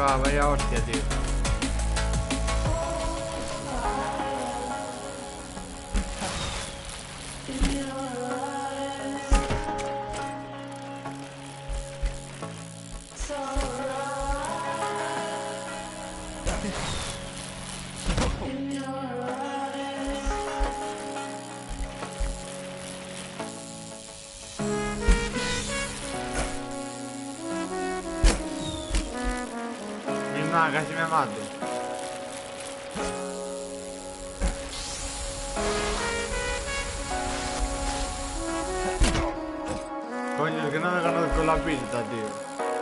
va, vaya hostia, tío. Casi me mato. Coño, es que no me conozco la pista, tío.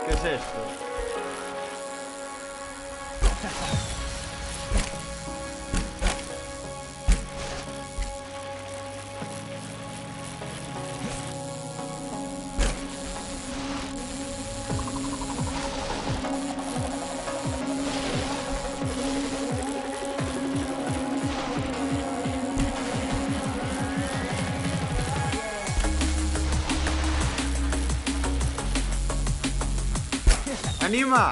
¿Qué es esto? ¡Anima!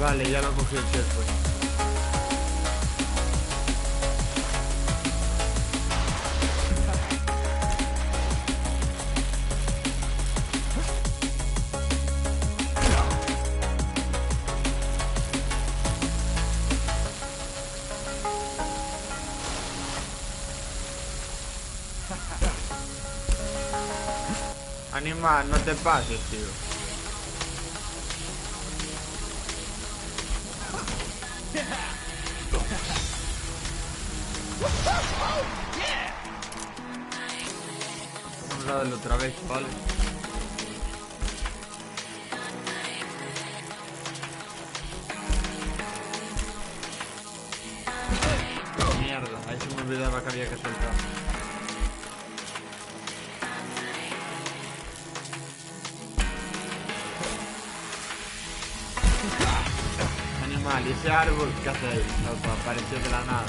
Vale, ya lo cogí el checkpoint. Anima, no te pases, tío. Vamos a darle otra vez, ¿vale? Mierda, ahí se me olvidaba que había que soltar. Animal, ¿y ese árbol qué hacéis? Apareció de la nada.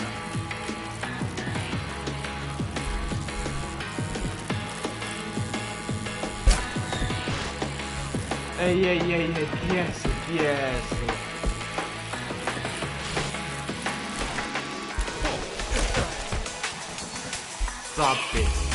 Ey, ¿qué es eso? ¿Qué es eso? Stop it.